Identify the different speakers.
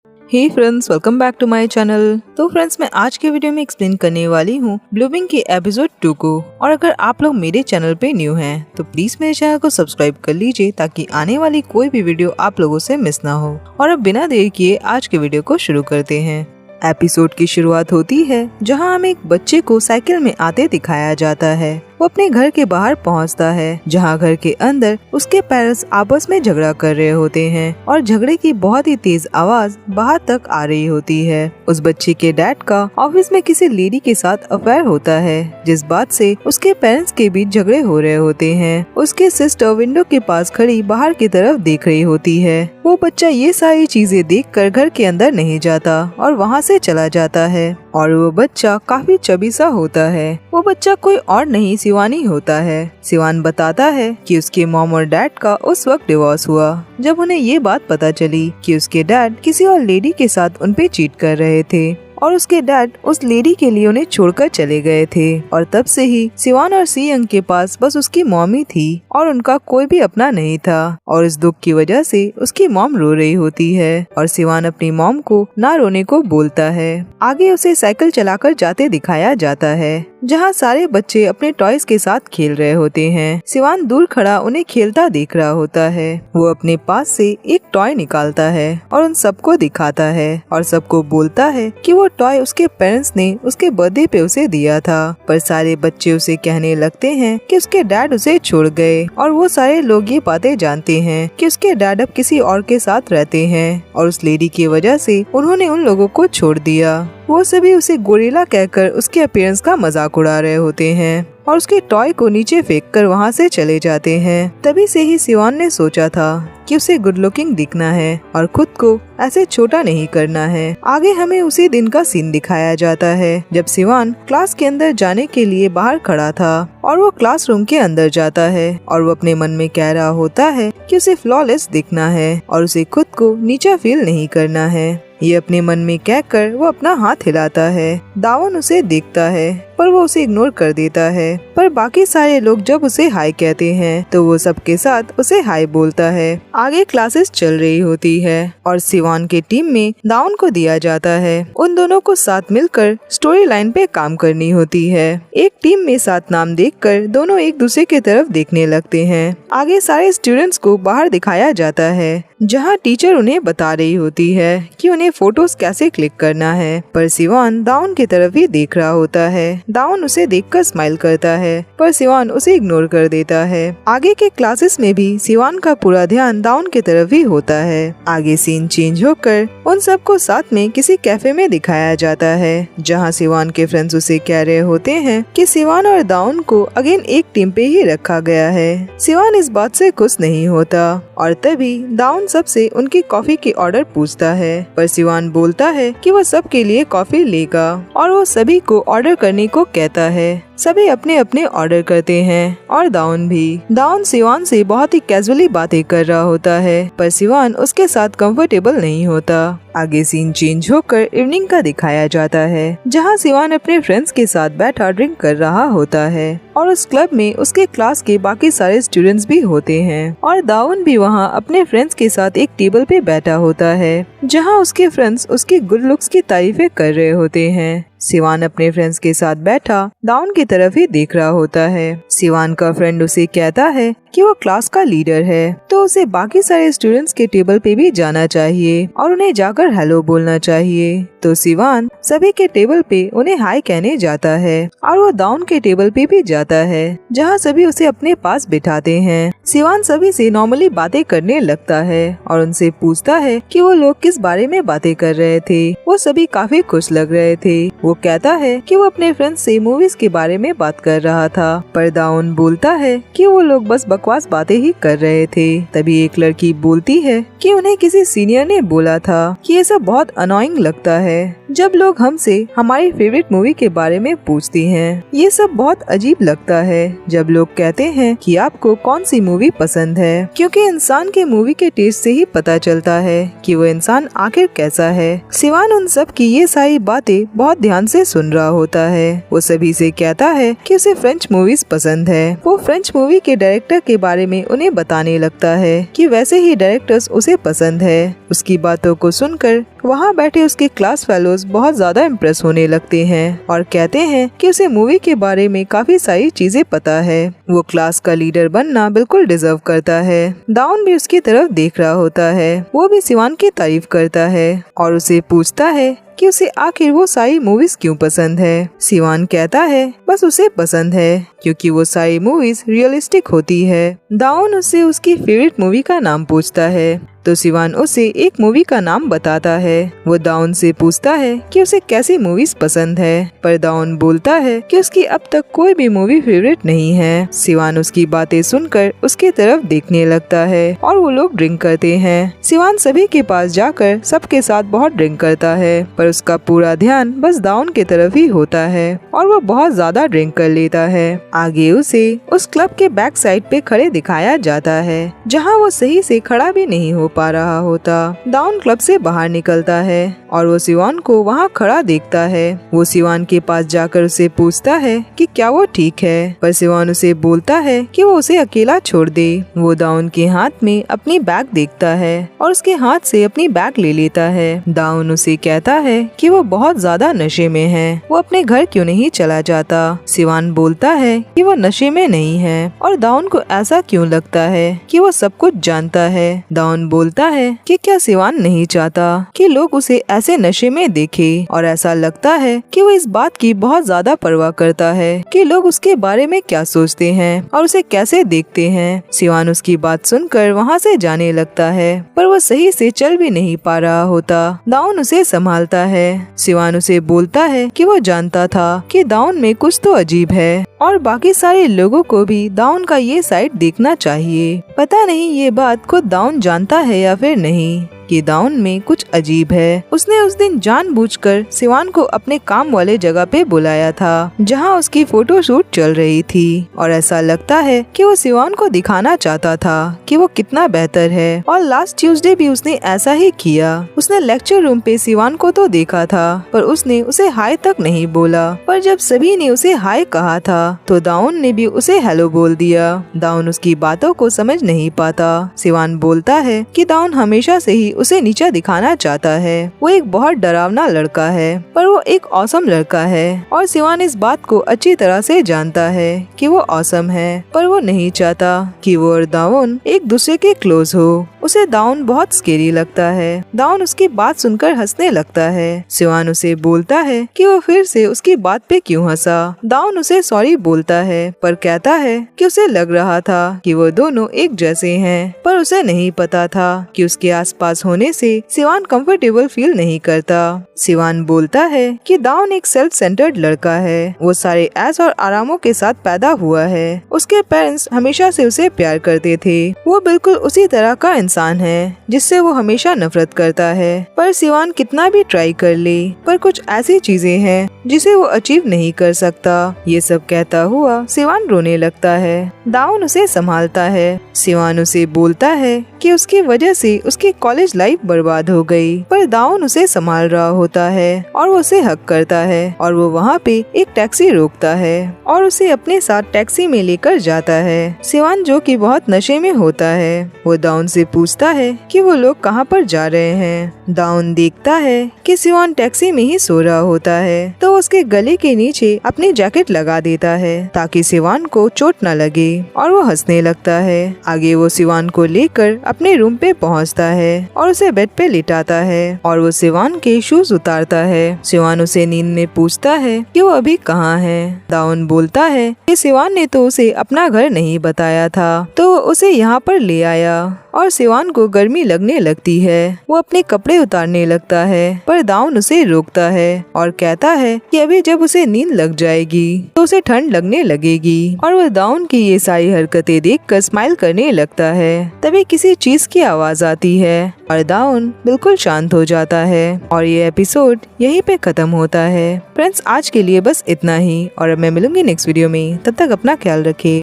Speaker 1: Hey friends, welcome back to my channel. तो friends, मैं आज के वीडियो में एक्सप्लेन करने वाली हूँ ब्लूमिंग के एपिसोड 2 को। और अगर आप लोग मेरे चैनल पे न्यू हैं तो प्लीज मेरे चैनल को सब्सक्राइब कर लीजिए ताकि आने वाली कोई भी वीडियो आप लोगों से मिस ना हो। और अब बिना देर किए आज के वीडियो को शुरू करते हैं। एपिसोड की शुरुआत होती है जहां हमें एक बच्चे को साइकिल में आते दिखाया जाता है। वो अपने घर के बाहर पहुंचता है जहां घर के अंदर उसके पेरेंट्स आपस में झगड़ा कर रहे होते हैं और झगड़े की बहुत ही तेज आवाज बाहर तक आ रही होती है। उस बच्चे के डैड का ऑफिस में किसी लेडी के साथ अफेयर होता है, जिस बात से उसके पेरेंट्स के बीच झगड़े हो रहे होते हैं। उसके सिस्टर विंडो के पास खड़ी बाहर की तरफ देख रही होती है। वो बच्चा ये सारी चीजें देखकर घर के अंदर नहीं जाता और वहाँ से चला जाता है। और वो बच्चा काफी चबी सा होता है। वो बच्चा कोई और नहीं शिवानी होता है। शिवान बताता है कि उसके मॉम और डैड का उस वक्त डिवोर्स हुआ जब उन्हें ये बात पता चली कि उसके डैड किसी और लेडी के साथ उनपे चीट कर रहे थे और उसके डैड उस लेडी के लिए उन्हें छोड़कर चले गए थे। और तब से ही शिवान और सियंग के पास बस उसकी मॉम ही थी और उनका कोई भी अपना नहीं था। और इस दुख की वजह से उसकी मॉम रो रही होती है और शिवान अपनी मॉम को ना रोने को बोलता है। आगे उसे साइकिल चलाकर जाते दिखाया जाता है जहाँ सारे बच्चे अपने टॉयज के साथ खेल रहे होते हैं। शिवान दूर खड़ा उन्हें खेलता देख रहा होता है। वो अपने पास से एक टॉय निकालता है और उन सबको दिखाता है और सबको बोलता है कि वो टॉय उसके पेरेंट्स ने उसके बर्थडे पे उसे दिया था। पर सारे बच्चे उसे कहने लगते हैं कि उसके डैड उसे छोड़ गए और वो सारे लोग ये बातें जानते हैं कि उसके डैड अब किसी और के साथ रहते हैं और उस लेडी की वजह से उन्होंने उन लोगों को छोड़ दिया। वो सभी उसे गोरिल्ला कहकर उसके अपीयरेंस का मजाक उड़ा रहे होते हैं और उसके टॉय को नीचे फेंककर वहाँ से चले जाते हैं। तभी से ही शिवान ने सोचा था कि उसे गुड लुकिंग दिखना है और खुद को ऐसे छोटा नहीं करना है। आगे हमें उसी दिन का सीन दिखाया जाता है जब शिवान क्लास के अंदर जाने के लिए बाहर खड़ा था और वो क्लासरूम के अंदर जाता है और वो अपने मन में कह रहा होता है कि उसे फ्लॉलेस दिखना है और उसे खुद को नीचा फील नहीं करना है। ये अपने मन में कहकर वो अपना हाथ हिलाता है। दावन उसे देखता है पर वो उसे इग्नोर कर देता है। पर बाकी सारे लोग जब उसे हाय कहते हैं तो वो सबके साथ उसे हाय बोलता है। आगे क्लासेस चल रही होती है और शिवान के टीम में दावन को दिया जाता है। उन दोनों को साथ मिलकर स्टोरी लाइन पे काम करनी होती है। एक टीम में 7 नाम देखकर दोनों एक दूसरे की तरफ देखने लगते हैं। आगे सारे स्टूडेंट्स को बाहर दिखाया जाता है जहाँ टीचर उन्हें बता रही होती है कि उन्हें फोटोज कैसे क्लिक करना है। पर शिवान दावन की तरफ ही देख रहा होता है। दावन उसे देखकर स्माइल करता है पर शिवान उसे इग्नोर कर देता है। आगे के क्लासेस में भी शिवान का पूरा ध्यान दावन की तरफ ही होता है। आगे सीन चेंज होकर उन सबको साथ में किसी कैफे में दिखाया जाता है जहाँ शिवान के फ्रेंड्स उसे कह रहे होते हैं कि शिवान और दावन को अगेन एक टीम पे ही रखा गया है। शिवान इस बात से खुश नहीं होता और तभी दावन सबसे उनकी कॉफी की ऑर्डर पूछता है पर शिवान बोलता है कि वो सबके लिए कॉफी लेगा और वो सभी को ऑर्डर करने को कहता है। सभी अपने अपने ऑर्डर करते हैं और दावन भी। दावन शिवान से बहुत ही कैजुअली बातें कर रहा होता है पर शिवान उसके साथ कंफर्टेबल नहीं होता। आगे सीन चेंज होकर इवनिंग का दिखाया जाता है जहां शिवान अपने फ्रेंड्स के साथ बैठा ड्रिंक कर रहा होता है और उस क्लब में उसके क्लास के बाकी सारे स्टूडेंट्स भी होते हैं और दावन भी वहां अपने फ्रेंड्स के साथ एक टेबल पे बैठा होता है जहां उसके फ्रेंड्स उसकी गुड लुक्स की तारीफें कर रहे होते हैं। शिवान अपने फ्रेंड्स के साथ बैठा दावन की तरफ ही देख रहा होता है। शिवान का फ्रेंड उसे कहता है कि वो क्लास का लीडर है तो उसे बाकी सारे स्टूडेंट्स के टेबल पे भी जाना चाहिए और उन्हें जाकर हेलो बोलना चाहिए। तो शिवान सभी के टेबल पे उन्हें हाय कहने जाता है और वो दावन के टेबल पे भी जाता है जहाँ सभी उसे अपने पास बिठाते हैं। शिवान सभी से नॉर्मली बातें करने लगता है और उनसे पूछता है कि वो लोग किस बारे में बातें कर रहे थे। वो सभी काफी खुश लग रहे थे। वो कहता है कि वो अपने फ्रेंड्स से मूवीज के बारे में बात कर रहा था पर दावन बोलता है कि वो लोग बस बकवास बातें ही कर रहे थे। तभी एक लड़की बोलती है कि उन्हें किसी सीनियर ने बोला था कि ये सब बहुत अनोइंग लगता है जब लोग हमसे हमारी फेवरेट मूवी के बारे में पूछती हैं। ये सब बहुत अजीब लगता है जब लोग कहते हैं कि आपको कौन सी मूवी पसंद है, क्योंकि इंसान के मूवी के टेस्ट से ही पता चलता है कि वो इंसान आखिर कैसा है। शिवान उन सब की ये सारी बातें बहुत ध्यान से सुन रहा होता है। वो सभी से कहता है कि उसे फ्रेंच मूवीज पसंद है। वो फ्रेंच मूवी के डायरेक्टर के बारे में उन्हें बताने लगता है कि वैसे ही डायरेक्टर्स उसे पसंद है। उसकी बातों को सुनकर वहाँ बैठे उसके क्लास फेलोज बहुत ज्यादा इम्प्रेस होने लगते हैं और कहते हैं कि उसे मूवी के बारे में काफी सारी चीजें पता है, वो क्लास का लीडर बनना बिल्कुल डिजर्व करता है। दाउन भी उसकी तरफ देख रहा होता है, वो भी सिवान की तारीफ करता है और उसे पूछता है कि उसे आखिर वो सारी मूवीज क्यों पसंद है। सिवान कहता है बस उसे पसंद है क्योंकि वो सारी मूवीज रियलिस्टिक होती है। दाउन उससे उसकी फेवरेट मूवी का नाम पूछता है तो सिवान उसे एक मूवी का नाम बताता है। वो दाउन से पूछता है कि उसे कैसी मूवीज पसंद है, पर दाउन बोलता है कि उसकी अब तक कोई भी मूवी फेवरेट नहीं है। सिवान उसकी बातें सुनकर उसके तरफ देखने लगता है और वो लोग ड्रिंक करते हैं। सिवान सभी के पास जाकर सबके साथ बहुत ड्रिंक करता है, पर उसका पूरा ध्यान बस दाउन की तरफ ही होता है और वो बहुत ज्यादा ड्रिंक कर लेता है। आगे उसे उस क्लब के बैक साइड पे खड़े दिखाया जाता है जहाँ वो सही से खड़ा भी नहीं हो पा रहा होता। दाउन क्लब से बाहर निकलता है और वो सिवान को वहाँ खड़ा देखता है। वो सिवान के पास जाकर उसे पूछता है कि क्या वो ठीक है, पर सिवान उसे बोलता है कि वो उसे अकेला छोड़ दे। वो दाउन के हाथ में अपनी बैग देखता है और उसके हाथ से अपनी बैग ले लेता है। दाउन उसे कहता है कि वो बहुत ज्यादा नशे में है, वो अपने घर क्यों नहीं चला जाता। सिवान बोलता है कि वो नशे में नहीं है और दाउन को ऐसा क्यों लगता है कि वो सब कुछ जानता है। दाउन बोलता है कि क्या सिवान नहीं चाहता कि लोग उसे ऐसे नशे में देखे और ऐसा लगता है कि वो इस बात की बहुत ज्यादा परवाह करता है कि लोग उसके बारे में क्या सोचते हैं और उसे कैसे देखते हैं। सिवान उसकी बात सुनकर वहाँ से जाने लगता है, पर वो सही से चल भी नहीं पा रहा होता। दाउन उसे संभालता है। सिवान उसे बोलता है कि वो जानता था कि दाउन में कुछ तो अजीब है और बाकी सारे लोगों को भी दाउन का ये साइड देखना चाहिए। पता नहीं ये बात खुद दाउन जानता है या फिर नहीं कि दाउन में कुछ अजीब है। उसने उस दिन जानबूझकर सिवान को अपने काम वाले जगह पे बुलाया था जहां उसकी फोटो शूट चल रही थी और ऐसा लगता है कि वो सिवान को दिखाना चाहता था कि वो कितना बेहतर है। और लास्ट ट्यूसडे भी उसने ऐसा ही किया। उसने लेक्चर रूम पे सिवान को तो देखा था, पर उसने उसे हाय तक नहीं बोला। पर जब सभी ने उसे हाय कहा था तो दाउन ने भी उसे हेलो बोल दिया। दाउन उसकी बातों को समझ नहीं पाता। सिवान बोलता है कि दाउन हमेशा से ही उसे नीचा दिखाना चाहता है। वो एक बहुत डरावना लड़का है, पर वो एक ऑसम लड़का है और सिवान इस बात को अच्छी तरह से जानता है कि वो ऑसम है, पर वो नहीं चाहता कि वो और दाउन एक दूसरे के क्लोज हो। उसे दाउन बहुत स्केरी लगता है। दाउन उसकी बात सुनकर हंसने लगता है। सिवान उसे बोलता है कि वो फिर से उसकी बात पे क्यों हंसा। दाउन उसे सॉरी बोलता है, पर कहता है कि उसे लग रहा था कि वो दोनों एक जैसे हैं, पर उसे नहीं पता था कि उसके आसपास होने से सिवान कंफर्टेबल फील नहीं करता। सिवान बोलता है कि दाउन एक सेल्फ सेंटर्ड लड़का है, वो सारे ऐश और आरामों के साथ पैदा हुआ है। उसके पेरेंट्स हमेशा से उसे प्यार करते थे। वो बिल्कुल उसी तरह का इंसान है जिससे वो हमेशा नफरत करता है। पर सिवान कितना भी ट्राई कर ले, पर कुछ ऐसी चीजें हैं जिसे वो अचीव नहीं कर सकता। ये सब कहता हुआ सिवान रोने लगता है। दाउन उसे संभालता है। सिवान उसे बोलता है कि उसकी वजह से उसकी कॉलेज लाइफ बर्बाद हो गई, पर दाउन उसे संभाल रहा होता है और वो उसे हक करता है और वो वहाँ पे एक टैक्सी रोकता है और उसे अपने साथ टैक्सी में लेकर जाता है। सिवान जो कि बहुत नशे में होता है, वो दाउन से पूछता है कि वो लोग कहाँ पर जा रहे हैं। दाउन देखता है कि सिवान टैक्सी में ही सो रहा होता है, तो उसके गले के नीचे अपनी जैकेट लगा देता है ताकि सिवान को चोट न लगे और वो हंसने लगता है। आगे वो सिवान को लेकर अपने रूम पे पहुंचता है और उसे बेड पे लिटाता है और वो सिवान के शूज उतारता है। सिवान उसे नींद में पूछता है कि वो अभी कहाँ है। दाउन बोलता है कि सिवान ने तो उसे अपना घर नहीं बताया था, तो वो उसे यहाँ पर ले आया और सिवान को गर्मी लगने लगती है। वो अपने कपड़े उतारने लगता है, पर दाउन उसे रोकता है और कहता है कि अभी जब उसे नींद लग जाएगी तो उसे ठंड लगने लगेगी। और वो दाउन की ये सारी हरकतें देखकर स्माइल करने लगता है। तभी किसी चीज की आवाज आती है और दाउन बिल्कुल शांत हो जाता है और ये एपिसोड यहीं पे खत्म होता है। फ्रेंड्स, आज के लिए बस इतना ही और अब मैं मिलूंगी नेक्स्ट वीडियो में। तब तक अपना ख्याल रखें।